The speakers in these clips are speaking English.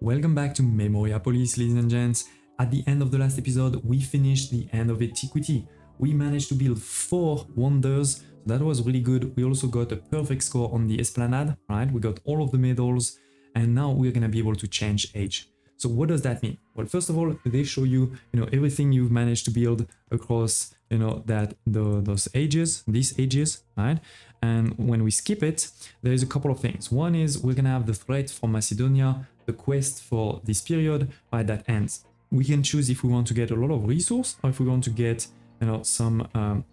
Welcome back to Memoriapolis, ladies and gents. At the end of the last episode, we finished the end of Antiquity. We managed to build 4 wonders, so that was really good. We also got a perfect score on the Esplanade, right? We got all of the medals, and now we're gonna be able to change age. So what does that mean? Well, first of all, they show you, everything you've managed to build across, those ages, these ages, right? And when we skip it, there is a couple of things. One is we're gonna have the threat from Macedonia, the quest for this period, right, that ends. We can choose if we want to get a lot of resource or if we want to get, some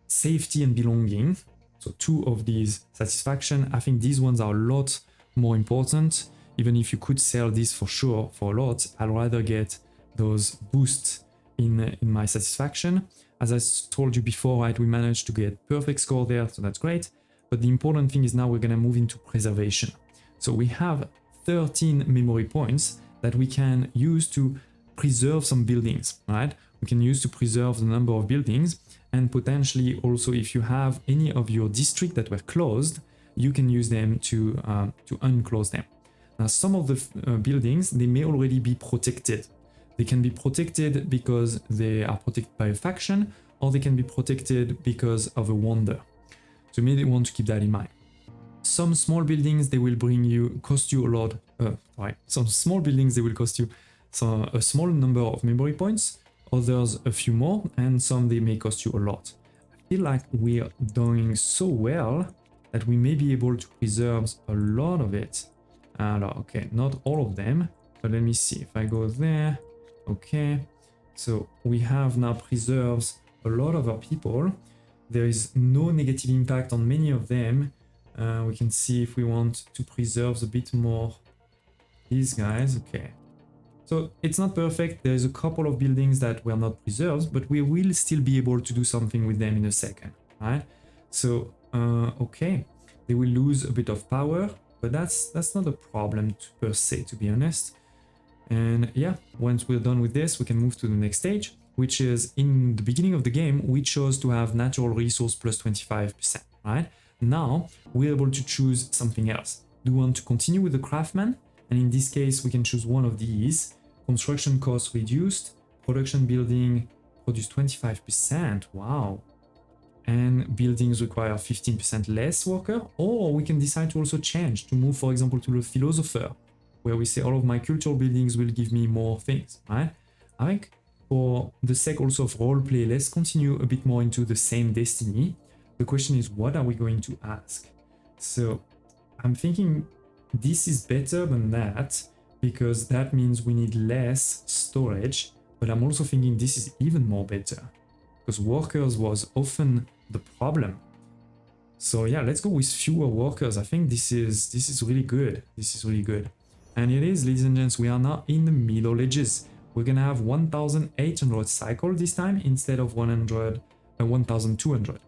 safety and belonging. So 2 of these satisfaction. I think these ones are a lot more important. Even if you could sell this for sure for a lot, I'd rather get those boosts in my satisfaction. As I told you before, right, we managed to get perfect score there, so that's great. But the important thing is now we're gonna move into preservation. So we have 13 memory points that we can use to preserve some buildings, right? We can use to preserve the number of buildings, and potentially also if you have any of your districts that were closed, you can use them to unclose them. Now, some of the buildings, they may already be protected. They can be protected because they are protected by a faction, or they can be protected because of a wonder. So you may want to keep that in mind. Some small buildings, they will cost you a lot. Some small buildings, they will cost you a small number of memory points, others a few more, and some they may cost you a lot. I feel like we are doing so well that we may be able to preserve a lot of it. Okay, not all of them, but let me see if I go there. Okay, so we have now preserves a lot of our people. There is no negative impact on many of them. We can see if we want to preserve a bit more these guys. Okay, so it's not perfect. There's a couple of buildings that were not preserved, but we will still be able to do something with them in a second, right? So okay, they will lose a bit of power, but that's not a problem per se, to be honest. And yeah, once we're done with this, we can move to the next stage, which is in the beginning of the game, we chose to have natural resource plus 25%, right? Now we're able to choose something else. Do we want to continue with the craftsman? And in this case, we can choose one of these. Construction cost reduced, production building produce 25%. Wow. And buildings require 15% less worker. Or we can decide to also change, to move, for example, to the philosopher, where we say all of my cultural buildings will give me more things, right? I think for the sake also of roleplay, let's continue a bit more into the same destiny. The question is, what are we going to ask? So I'm thinking this is better than that, because that means we need less storage, but I'm also thinking this is even more better, because workers was often the problem. So yeah, let's go with fewer workers. I think this is really good. This is really good. And it is, ladies and gents, we are now in the Middle Ages. We're gonna have 1,800 cycle this time instead of 1,200.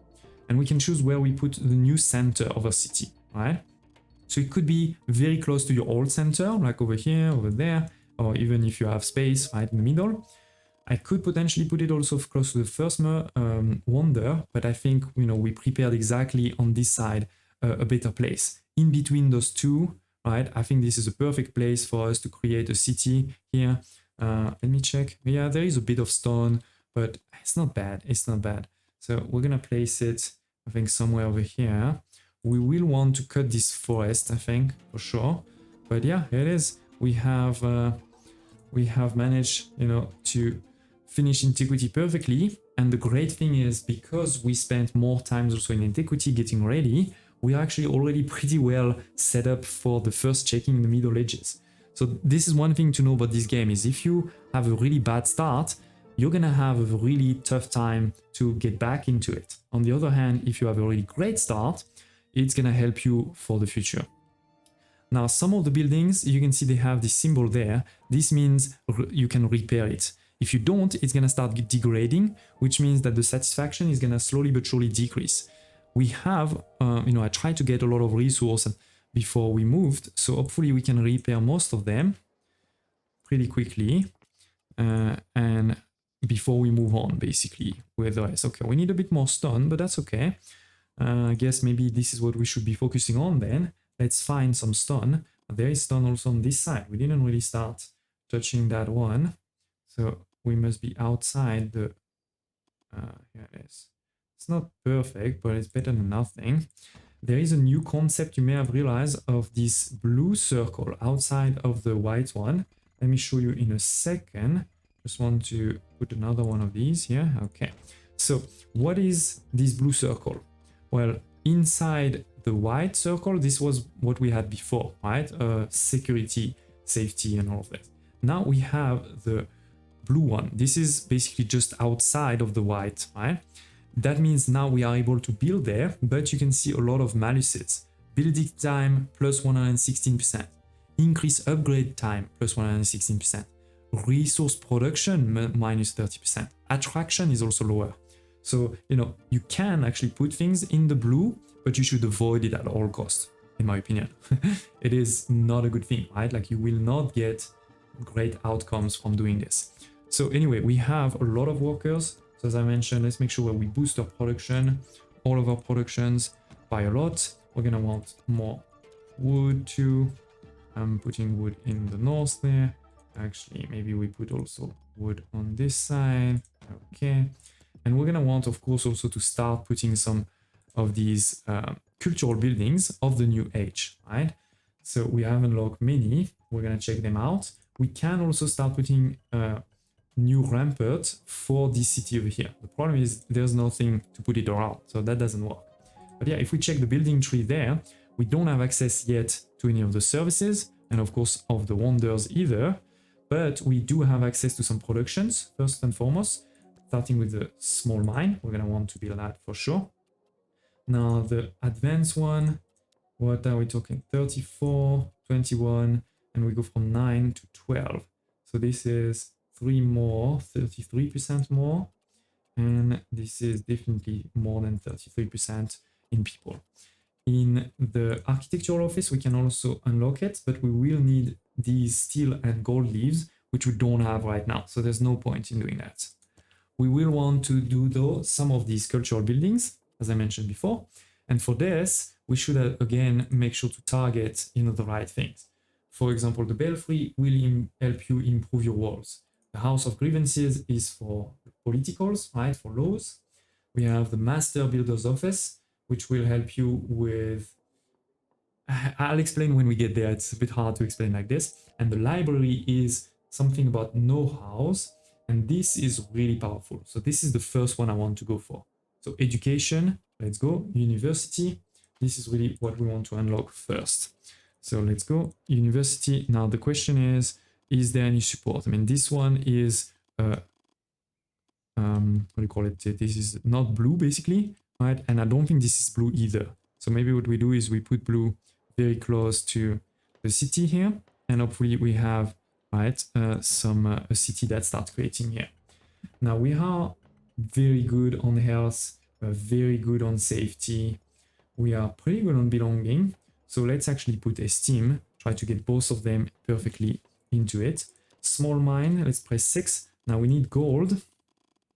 And we can choose where we put the new center of a city, right? So it could be very close to your old center, like over here, over there, or even if you have space right in the middle. I could potentially put it also close to the first wonder, but I think, we prepared exactly on this side a better place. In between those two, right? I think this is a perfect place for us to create a city here. Let me check. Yeah, there is a bit of stone, but it's not bad. It's not bad. So we're gonna place it, I think, somewhere over here. We will want to cut this forest, I think, for sure. But yeah, here it is. We have managed, to finish Antiquity perfectly. And the great thing is, because we spent more time also in Antiquity getting ready, we are actually already pretty well set up for the first checking in the Middle Ages. So this is one thing to know about this game, is if you have a really bad start, you're gonna have a really tough time to get back into it. On the other hand, if you have a really great start, it's gonna help you for the future. Now, some of the buildings, you can see they have this symbol there. This means you can repair it. If you don't, it's gonna start degrading, which means that the satisfaction is gonna slowly but surely decrease. We have, I tried to get a lot of resources before we moved, so hopefully we can repair most of them pretty quickly, and before we move on, basically, with the rest. Okay, we need a bit more stone, but that's okay. I guess maybe this is what we should be focusing on then. Let's find some stone. There is stone also on this side. We didn't really start touching that one. So we must be outside the, here it is. It's not perfect, but it's better than nothing. There is a new concept you may have realized of this blue circle outside of the white one. Let me show you in a second. Just want to put another one of these here. Okay. So what is this blue circle? Well, inside the white circle, this was what we had before, right? Security, safety, and all of that. Now we have the blue one. This is basically just outside of the white, right? That means now we are able to build there, but you can see a lot of maluses. Building time plus 116%. Increase upgrade time plus 116%. Resource production minus 30%. Attraction is also lower. So, you know, you can actually put things in the blue, but you should avoid it at all costs, in my opinion. It is not a good thing, right? Like you will not get great outcomes from doing this. So anyway, we have a lot of workers. So as I mentioned, let's make sure we boost our production, all of our productions by a lot. We're gonna want more wood too. I'm putting wood in the north there. Actually, maybe we put also wood on this side. Okay. And we're gonna want, of course, also to start putting some of these cultural buildings of the new age, right? So we have unlocked many. We're gonna check them out. We can also start putting new rampart for this city over here. The problem is there's nothing to put it around, so that doesn't work. But yeah, if we check the building tree there, we don't have access yet to any of the services, and of course of the wonders either, but we do have access to some productions, first and foremost, starting with the small mine. We're gonna want to build that for sure. Now the advanced one, what are we talking? 34, 21, and we go from 9 to 12. So this is 3 more, 33% more, and this is definitely more than 33% in people. In the architectural office, we can also unlock it, but we will need these steel and gold leaves, which we don't have right now. So there's no point in doing that. We will want to do though some of these cultural buildings, as I mentioned before. And for this, we should again make sure to target, you know, the right things. For example, the belfry will help you improve your walls. The House of Grievances is for politicals, right, for laws. We have the Master Builder's Office, which will help you with... I'll explain when we get there. It's a bit hard to explain like this. And the library is something about know-hows, and this is really powerful. So this is the first one I want to go for. So education, let's go. University, this is really what we want to unlock first. So let's go. University. Now the question is there any support? I mean, this one is, what do you call it? This is not blue, basically, right? And I don't think this is blue either. So maybe what we do is we put blue very close to the city here, and hopefully we have, right, a city that starts creating here. Now we are very good on health, we're very good on safety, we are pretty good on belonging. So let's actually put esteem, try to get both of them perfectly into it. Small mine, let's press 6. Now we need gold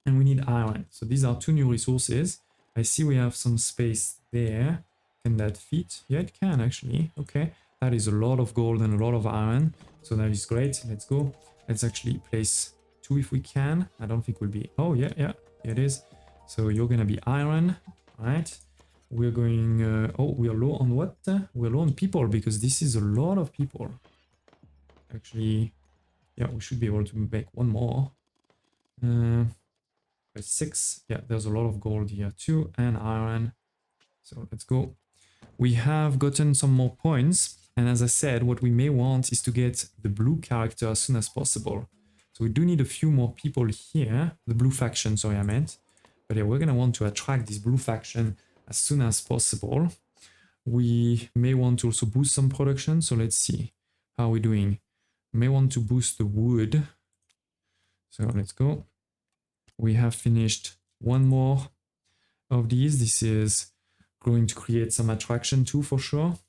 and we need iron. So these are 2 new resources. I see we have some space there. Can that fit? Yeah, it can actually. Okay, that is a lot of gold and a lot of iron. So that is great. Let's go. Let's actually place 2 if we can. I don't think we'll be... Oh, yeah, here it is. So you're gonna be iron, right? We're going... oh, we are low on what? We're low on people because this is a lot of people. Actually, yeah, we should be able to make 1 more. 6. Yeah, there's a lot of gold here too, and iron. So let's go. We have gotten some more points, and as I said, what we may want is to get the blue character as soon as possible. So we do need a few more people here. The blue faction, sorry, I meant. But yeah, we're gonna want to attract this blue faction as soon as possible. We may want to also boost some production. So let's see how we're doing. We may want to boost the wood. So let's go. We have finished 1 more of these. This is going to create some attraction too, for sure,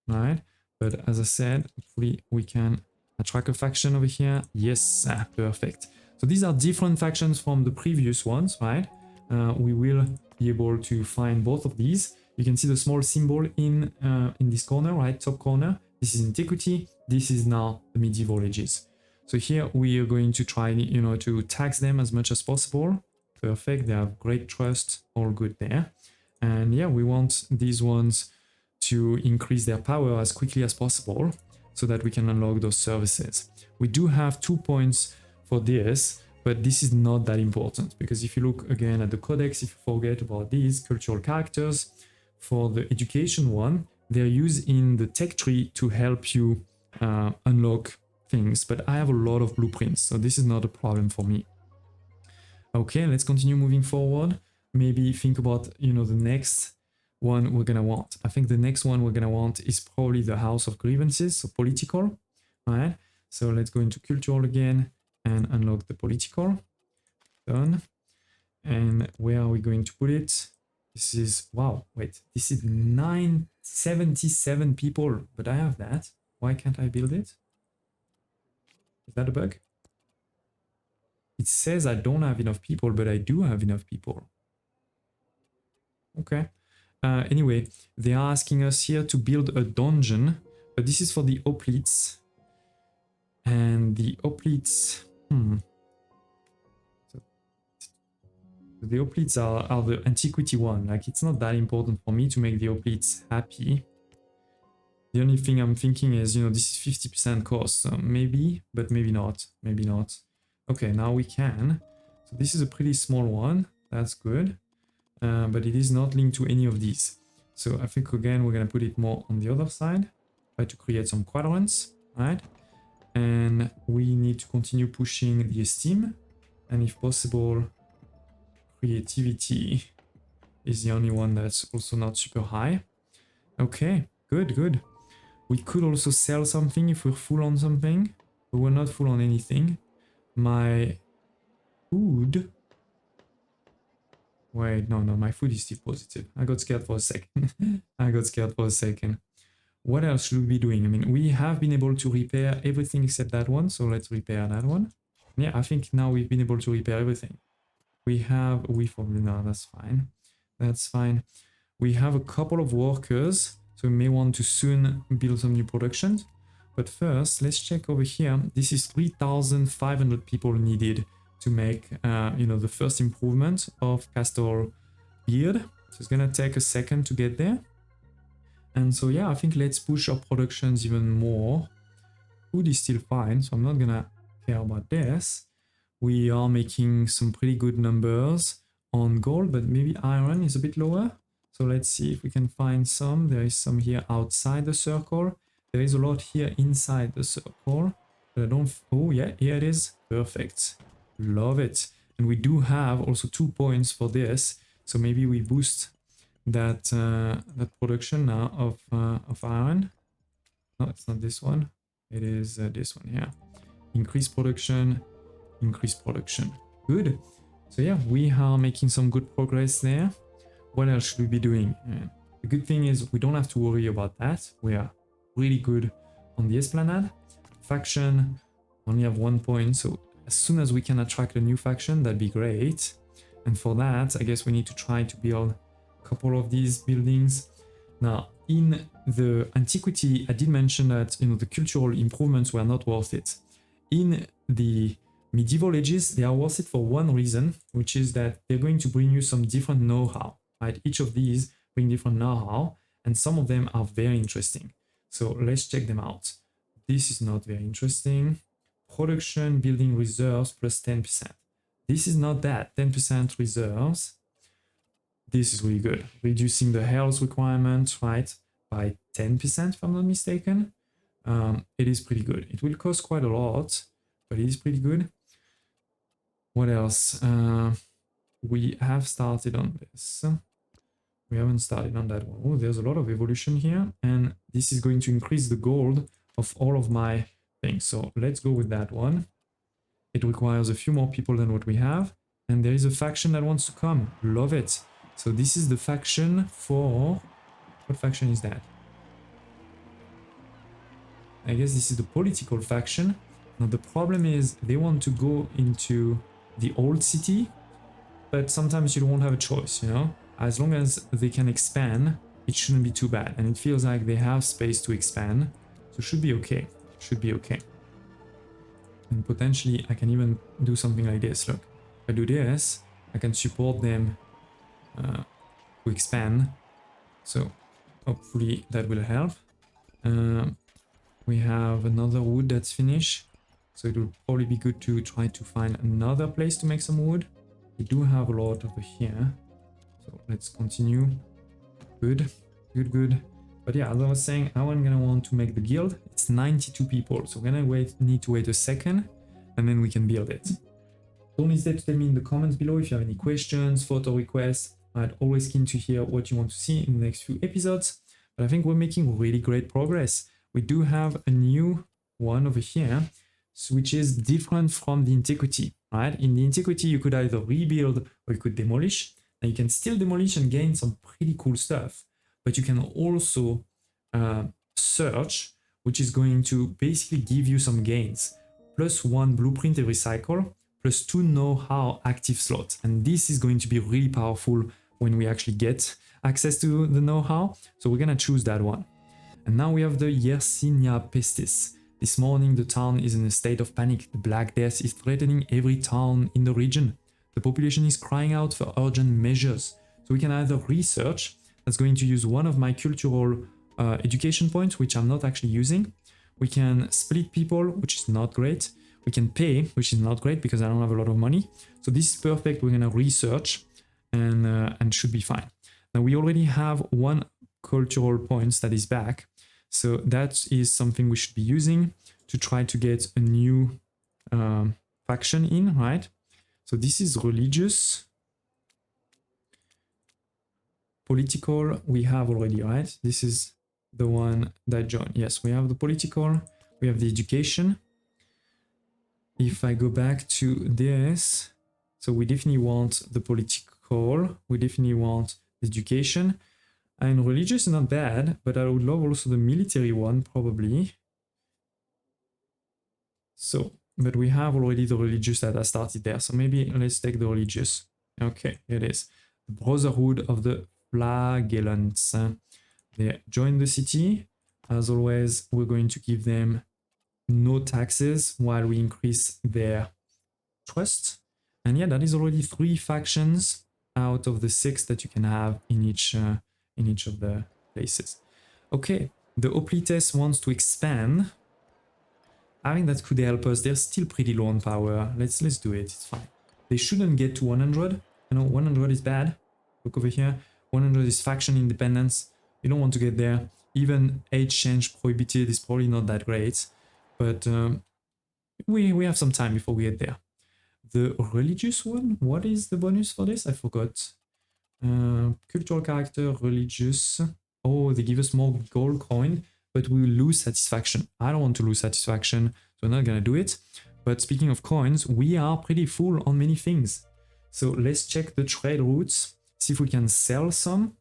right? But as I said, hopefully we can attract a faction over here. Yes, perfect. So these are different factions from the previous ones, right? We will be able to find both of these. You can see the small symbol in this corner, right? Top corner. This is Antiquity. This is now the medieval ages. So here we are going to try, you know, to tax them as much as possible. Perfect. They have great trust. All good there. And yeah, we want these ones to increase their power as quickly as possible so that we can unlock those services. We do have 2 points for this, but this is not that important because if you look again at the codex, if you forget about these cultural characters, for the education one, they're used in the tech tree to help you unlock things, but I have a lot of blueprints, so this is not a problem for me. Okay, let's continue moving forward. Maybe think about, you know, the next one we're gonna want. I think the next one we're gonna want is probably the House of Grievances, so political. All right, so let's go into cultural again and unlock the political. Done. And where are we going to put it? This is, wow, wait, this is 977 people, but I have that. Why can't I build it? Is that a bug? It says I don't have enough people, but I do have enough people. Okay. Anyway, they are asking us here to build a dungeon, but this is for the hoplites. And the hoplites, So the hoplites are the Antiquity one. Like, it's not that important for me to make the hoplites happy. The only thing I'm thinking is, you know, this is 50% cost, so maybe, but maybe not. Maybe not. Okay, now we can. So this is a pretty small one. That's good. But it is not linked to any of these. So I think, again, we're going to put it more on the other side. Try to create some quadrants, right? And we need to continue pushing the esteem. And if possible, creativity is the only one that's also not super high. Okay, good, good. We could also sell something if we're full on something, but we're not full on anything. My food... Wait, no, my food is still positive. I got scared for a second. What else should we be doing? I mean, we have been able to repair everything except that one, so let's repair that one. Yeah, I think now we've been able to repair everything. We have... No, that's fine. That's fine. We have a couple of workers, so we may want to soon build some new productions. But first, let's check over here. This is 3,500 people needed to make, you know, the first improvement of Castle Beard. So it's gonna take a second to get there. And so, yeah, I think let's push our productions even more. Food is still fine, so I'm not gonna care about this. We are making some pretty good numbers on gold, but maybe iron is a bit lower. So let's see if we can find some. There is some here outside the circle. There is a lot here inside the circle. But I don't... Oh, yeah, here it is. Perfect. Love it. And we do have also 2 points for this. So maybe we boost that that production now of iron. No, it's not this one. It is this one here. Increase production. Increase production. Good. So yeah, we are making some good progress there. What else should we be doing? The good thing is we don't have to worry about that. We are really good on the Esplanade. Faction, only have 1 point. So as soon as we can attract a new faction, that'd be great. And for that, I guess we need to try to build a couple of these buildings. Now, in the Antiquity, I did mention that, you know, the cultural improvements were not worth it. In the medieval ages, they are worth it for one reason, which is that they're going to bring you some different know-how. Right? Each of these bring different know-how, and some of them are very interesting. So let's check them out. This is not very interesting. Production building reserves plus 10%. This is not that. 10% reserves. This is really good. Reducing the health requirement, right, by 10%, if I'm not mistaken. It is pretty good. It will cost quite a lot, but it is pretty good. What else? We have started on this. We haven't started on that one. Oh, there's a lot of evolution here, and this is going to increase the gold of all of my things. So let's go with that one. It requires a few more people than what we have, and there is a faction that wants to come. Love it. So this is the faction for... What faction is that? I guess this is the political faction. Now the problem is they want to go into the old city, but sometimes you won't have a choice, you know? As long as they can expand, it shouldn't be too bad. And it feels like they have space to expand. So it should be okay. It should be okay. And potentially I can even do something like this. Look, if I do this, I can support them to expand. So hopefully that will help. We have another wood that's finished. So it would probably be good to try to find another place to make some wood. We do have a lot over here. So let's continue. Good, good, good. But yeah, as I was saying, I'm gonna want to make the guild. It's 92 people, so we're gonna need to wait a second, and then we can build it. Don't hesitate to tell me in the comments below if you have any questions, photo requests. I'm always keen to hear what you want to see in the next few episodes. But I think we're making really great progress. We do have a new one over here, which is different from the Antiquity, right? In the Antiquity, you could either rebuild or you could demolish. Now you can still demolish and gain some pretty cool stuff, but you can also search, which is going to basically give you some gains. +1 blueprint every cycle, +2 know-how active slots. And this is going to be really powerful when we actually get access to the know-how. So we're gonna choose that one. And now we have the Yersinia pestis. This morning, the town is in a state of panic. The Black Death is threatening every town in the region. The population is crying out for urgent measures. So we can either research, that's going to use one of my cultural education points, which I'm not actually using. We can split people, which is not great. We can pay, which is not great because I don't have a lot of money. So this is perfect. We're gonna research and should be fine. Now we already have one cultural points that is back. So that is something we should be using to try to get a new faction in, right? So this is religious. Political, we have already, right? This is the one that joined. Yes, we have the political, we have the education. If I go back to this, so we definitely want the political, we definitely want the education. And religious is not bad, but I would love also the military one, probably. So, but we have already the religious that I started there. So maybe let's take the religious. Okay, here it is. The Brotherhood of the Flagellants. They join the city. As always, we're going to give them no taxes while we increase their trust. And yeah, that is already 3 factions out of the 6 that you can have in each of the places. Okay, the Hoplites wants to expand. I think that could help us. They're still pretty low on power. Let's do it. It's fine. They shouldn't get to 100. You know, 100 is bad. Look over here. 100 is faction independence. You don't want to get there. Even age change prohibited is probably not that great. But we have some time before we get there. The religious one, what is the bonus for this? I forgot. Cultural character, religious. Oh, they give us more gold coin, but we will lose satisfaction. I don't want to lose satisfaction, so I'm not gonna do it. But speaking of coins, we are pretty full on many things. So let's check the trade routes, see if we can sell some.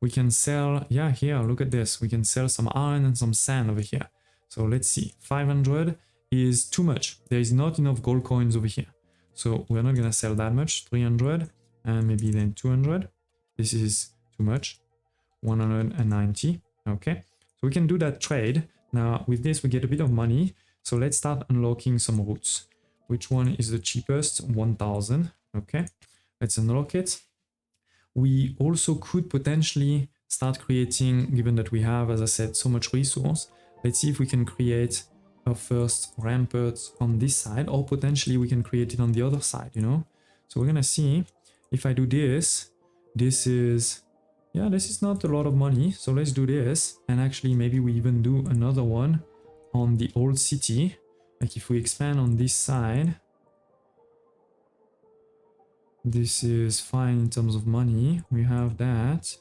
We can sell, yeah, here, look at this. We can sell some iron and some sand over here. So let's see, 500 is too much. There is not enough gold coins over here. So we're not gonna sell that much, 300 and maybe then 200. This is too much, 190, okay. So we can do that trade. Now with this, we get a bit of money. So let's start unlocking some routes. Which one is the cheapest? 1000, okay. Let's unlock it. We also could potentially start creating, given that we have, as I said, so much resource. Let's see if we can create our first ramparts on this side, or potentially we can create it on the other side, you know? So we're gonna see if I do this. This is, yeah, this is not a lot of money. So let's do this. And actually, maybe we even do another one on the old city. Like if we expand on this side, this is fine in terms of money. We have that.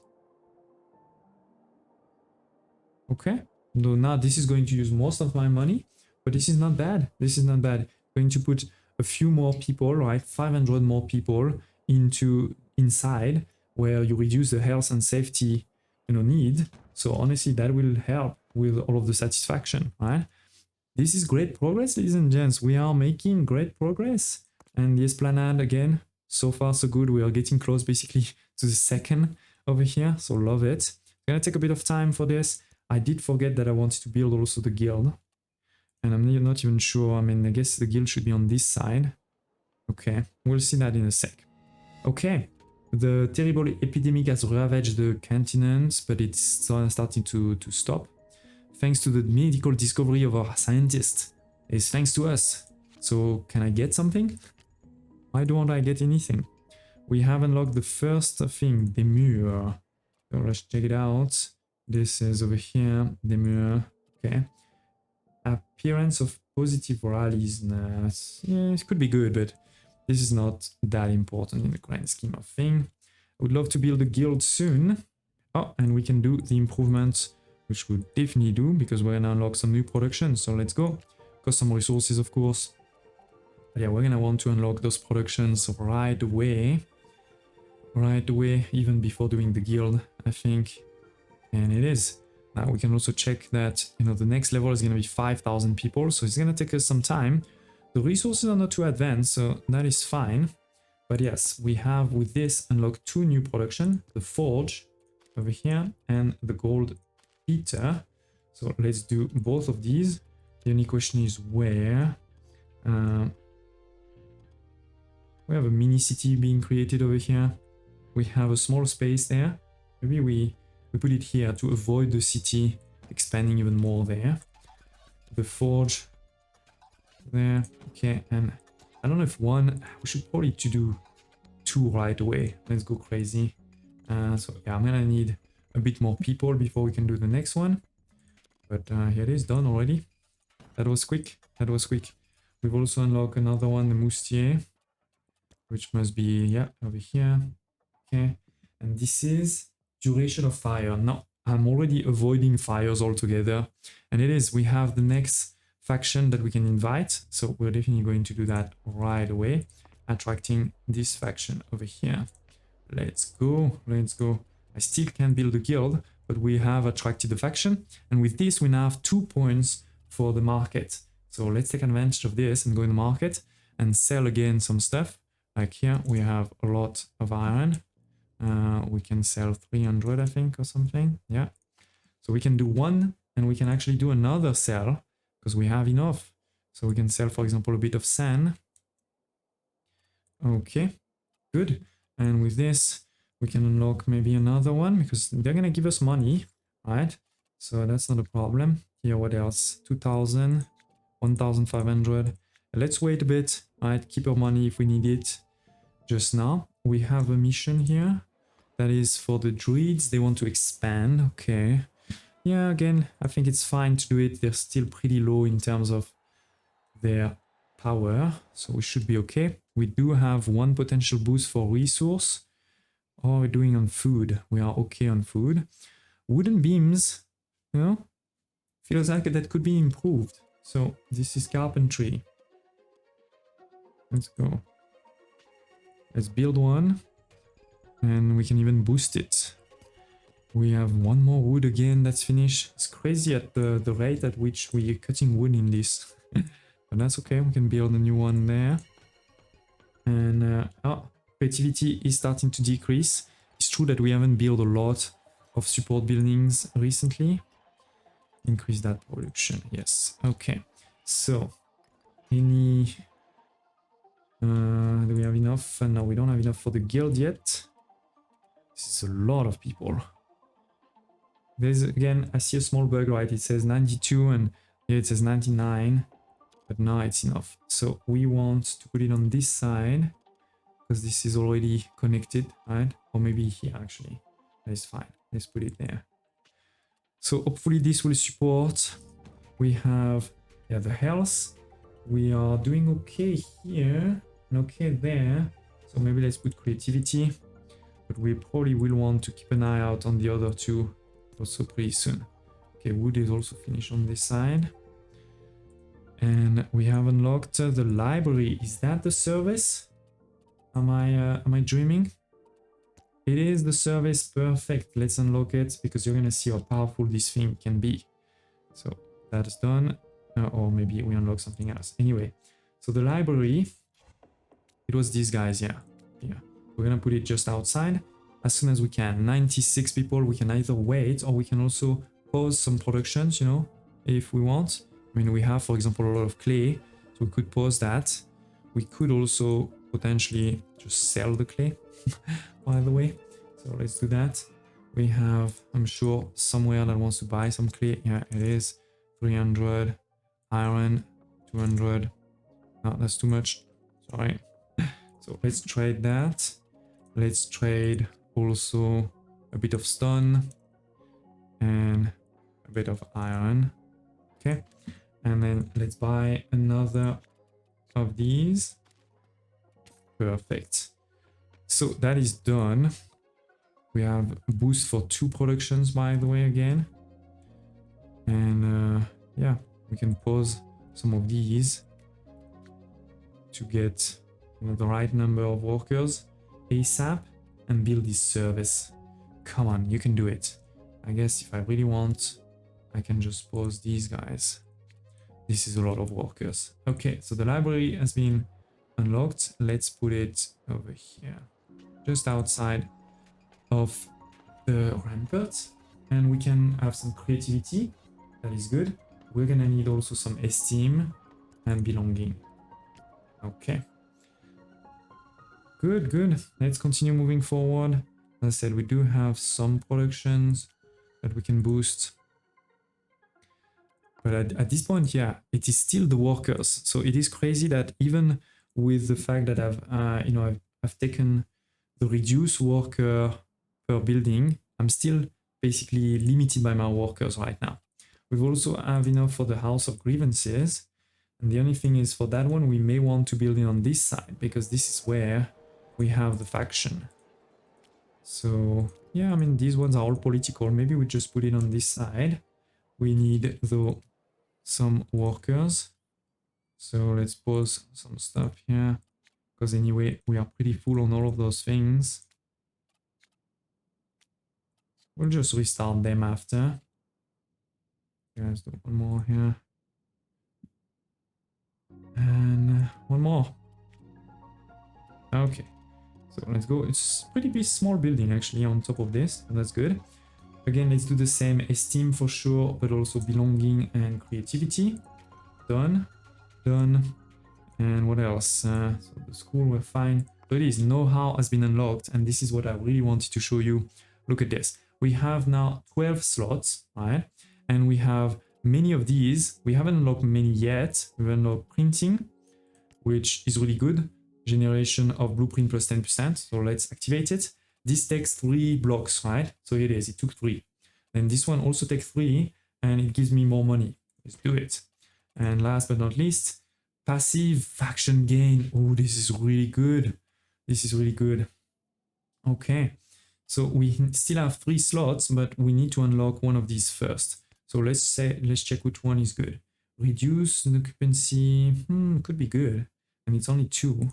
Okay. So now this is going to use most of my money, but this is not bad. This is not bad. Going to put a few more people, right? 500 more people inside where you reduce the health and safety, need. So honestly, that will help with all of the satisfaction, right? This is great progress, ladies and gents. We are making great progress. And the Esplanade again, so far so good. We are getting close basically to the second over here. So love it. It's gonna take a bit of time for this. I did forget that I wanted to build also the guild. And I'm not even sure. I mean, I guess the guild should be on this side. Okay, we'll see that in a sec. Okay, the terrible epidemic has ravaged the continent, but it's starting to stop. Thanks to the medical discovery of our scientists. It's thanks to us. So, can I get something? Why don't I get anything? We have unlocked the first thing, Demure. So let's check it out. This is over here, Demure. Okay. Appearance of positive rallies. Nah, yeah, it could be good, but this is not that important in the grand scheme of things. I would love to build a guild soon. Oh, and we can do the improvements, which we'll definitely do because we're gonna unlock some new production. So let's go. Cost some resources, of course. But yeah, we're gonna want to unlock those productions right away. Right away, even before doing the guild, I think. And it is. Now we can also check that, you know, the next level is gonna be 5,000 people, so it's gonna take us some time. The resources are not too advanced, so that is fine. But yes, we have with this unlocked 2 new production, the forge over here and the gold eater. So let's do both of these. The only question is where. We have a mini city being created over here. We have a small space there. Maybe we put it here to avoid the city expanding even more there. The forge there. Okay, and I don't know if one, we should probably do 2 right away. Let's go crazy. So yeah, I'm gonna need a bit more people before we can do the next one. But here it is, done already. That was quick. That was quick. We've also unlocked another one, the Moustier, which must be, yeah, over here. Okay, and this is duration of fire. No, I'm already avoiding fires altogether. And it is, we have the next faction that we can invite. So we're definitely going to do that right away. Attracting this faction over here. Let's go, let's go. I still can't build a guild, but we have attracted the faction. And with this, we now have 2 points for the market. So let's take advantage of this and go in the market and sell again some stuff. Like here, we have a lot of iron. We can sell 300, I think, or something. Yeah. So we can do one and we can actually do another sell because we have enough. So we can sell, for example, a bit of sand. Okay, good. And with this, we can unlock maybe another one because they're going to give us money, right? So that's not a problem. Here, what else? 2,000, 1,500. Let's wait a bit, right? Keep our money if we need it. Just now, we have a mission here. That is for the druids. They want to expand. Okay. Yeah, again, I think it's fine to do it. They're still pretty low in terms of their power. So we should be okay. We do have 1 potential boost for resource. Oh, we're doing on food. We are okay on food. Wooden beams, you know, feels like that could be improved. So this is carpentry. Let's go. Let's build one. And we can even boost it. We have 1 more wood again that's finished. It's crazy at the rate at which we're cutting wood in this. But that's okay, we can build a new one there. And creativity is starting to decrease. It's true that we haven't built a lot of support buildings recently. Increase that production, yes. Okay, so any... do we have enough? No, we don't have enough for the guild yet. This is a lot of people. There's, again, I see a small bug, right? It says 92 and here it says 99. But now it's enough. So we want to put it on this side because this is already connected, right? Or maybe here actually. That's fine. Let's put it there. So hopefully this will support. We have, yeah, the health. We are doing okay here and okay there. So maybe let's put creativity. But we probably will want to keep an eye out on the other 2 also pretty soon. Okay, wood is also finished on this side. And we have unlocked the library. Is that the service? Am I dreaming? It is the service. Perfect. Let's unlock it because you're gonna see how powerful this thing can be. So that is done. Or maybe we unlock something else. Anyway, so the library, it was these guys, yeah. We're gonna put it just outside as soon as we can. 96 people. We can either wait or we can also pause some productions, you know, if we want. I mean, we have, for example, a lot of clay, so we could pause that. We could also potentially just sell the clay, by the way. So let's do that. We have, I'm sure, somewhere that wants to buy some clay. Yeah, it is. 300 iron, 200. No, that's too much. Sorry. So let's trade that. Let's trade also a bit of stone and a bit of iron. Okay. And then let's buy another of these. Perfect. So that is done. We have a boost for 2 productions, by the way, again. And yeah, we can pause some of these to get, you know, the right number of workers ASAP and build this service. Come on, you can do it. I guess if I really want, I can just pause these guys. This is a lot of workers. Okay, so the library has been unlocked. Let's put it over here, just outside of the rampart, and we can have some creativity. That is good. We're gonna need also some esteem and belonging. Okay. Good, good. Let's continue moving forward. As I said, we do have some productions that we can boost. But at this point, yeah, it is still the workers. So it is crazy that even with the fact that I've taken the reduced worker per building, I'm still basically limited by my workers right now. We've also have enough for the House of Grievances. And the only thing is, for that one, we may want to build it on this side, because this is where we have the faction. So yeah, I mean, these ones are all political. Maybe we just put it on this side. We need, though, some workers. So let's pause some stuff here, because anyway, we are pretty full on all of those things. We'll just restart them after. Let's do one more here. And one more. Okay. So let's go. It's a pretty big, small building actually on top of this. And that's good. Again, let's do the same esteem for sure, but also belonging and creativity. Done. Done. And what else? So the school, we're fine. So it is, know-how has been unlocked. And this is what I really wanted to show you. Look at this. We have now 12 slots, right? And we have many of these. We haven't unlocked many yet. We've unlocked printing, which is really good. Generation of blueprint plus 10%. So let's activate it. This takes 3 blocks, right? So it is, it took 3. And this one also takes 3, and it gives me more money. Let's do it. And last but not least, passive faction gain. Oh, this is really good. This is really good. Okay. So we still have 3 slots, but we need to unlock one of these first. So let's check which one is good. Reduce the occupancy. Could be good. And it's only 2.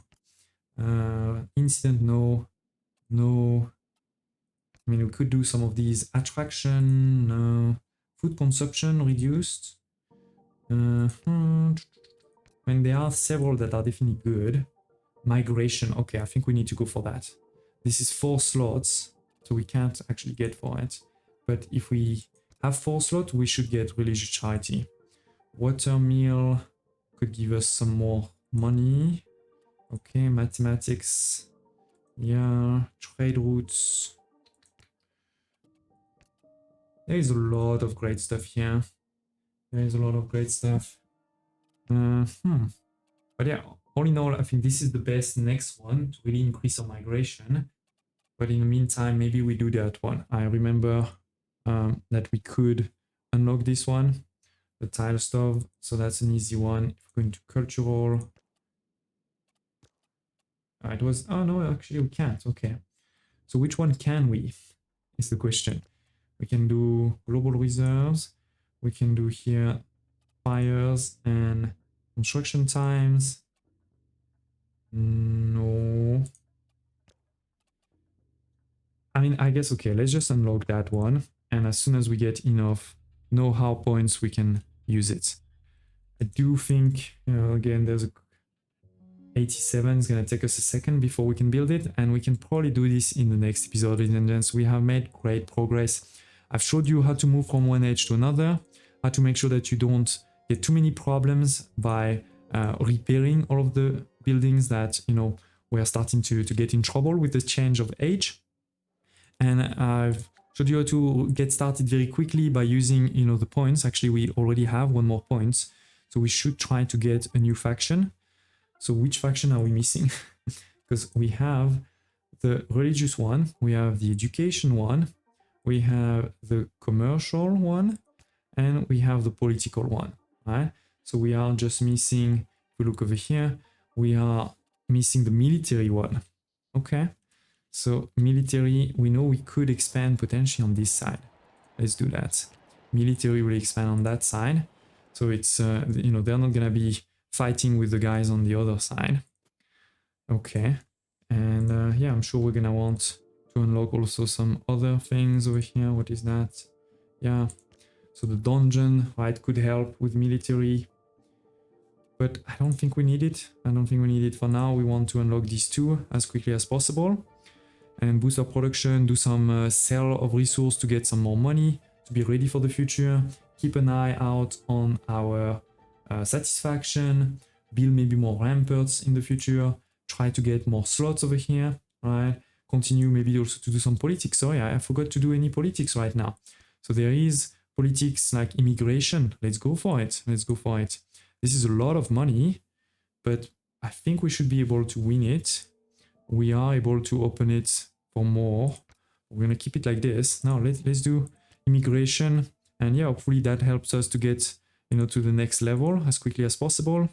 Incident, no. No. I mean, we could do some of these. Attraction, no. Food consumption reduced. I mean, there are several that are definitely good. Migration. Okay, I think we need to go for that. This is 4 slots, so we can't actually get for it. But if we have 4 slots, we should get religious charity. Water meal could give us some more money. Okay, mathematics. Yeah, trade routes. There is a lot of great stuff here. There is a lot of great stuff. But yeah, all in all, I think this is the best next one to really increase our migration. But in the meantime, maybe we do that one. I remember that we could unlock this one, the tile stove. So that's an easy one. If we're going to cultural. It was, oh no, actually we can't. Okay. So which one can we, is the question. We can do global reserves. We can do here fires and construction times. No. I mean, I guess, okay, let's just unlock that one. And as soon as we get enough know-how points, we can use it. I do think, again, there's a 87 is going to take us a second before we can build it. And we can probably do this in the next episode, ladies and gents. We have made great progress. I've showed you how to move from one edge to another, how to make sure that you don't get too many problems by repairing all of the buildings that, you know, we are starting to get in trouble with the change of age. And I've showed you how to get started very quickly by using, you know, the points. Actually, we already have one more point, so we should try to get a new faction. So which faction are we missing? Because we have the religious one, we have the education one, we have the commercial one, and we have the political one, right? So we are just missing, if we look over here, we are missing the military one. Okay, so military, we know we could expand potentially on this side. Let's do that. Military will expand on that side. So it's, you know, they're not gonna be fighting with the guys on the other side. Okay, and yeah, I'm sure we're gonna want to unlock also some other things over here. What is that? Yeah, so the dungeon, right, could help with military, but I don't think we need it. I don't think we need it for now. We want to unlock these two as quickly as possible and boost our production, do some sell of resource to get some more money, to be ready for the future. Keep an eye out on our satisfaction, build maybe more ramparts in the future, try to get more slots over here, right? Continue maybe also to do some politics. Sorry, I forgot to do any politics right now. So there is politics like immigration. Let's go for it. Let's go for it. This is a lot of money, but I think we should be able to win it. We are able to open it for more. We're gonna keep it like this. Now let's do immigration, and yeah, hopefully that helps us to get, you know, to the next level as quickly as possible,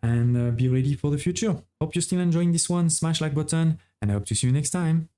and be ready for the future. Hope you're still enjoying this one. Smash like button, and I hope to see you next time.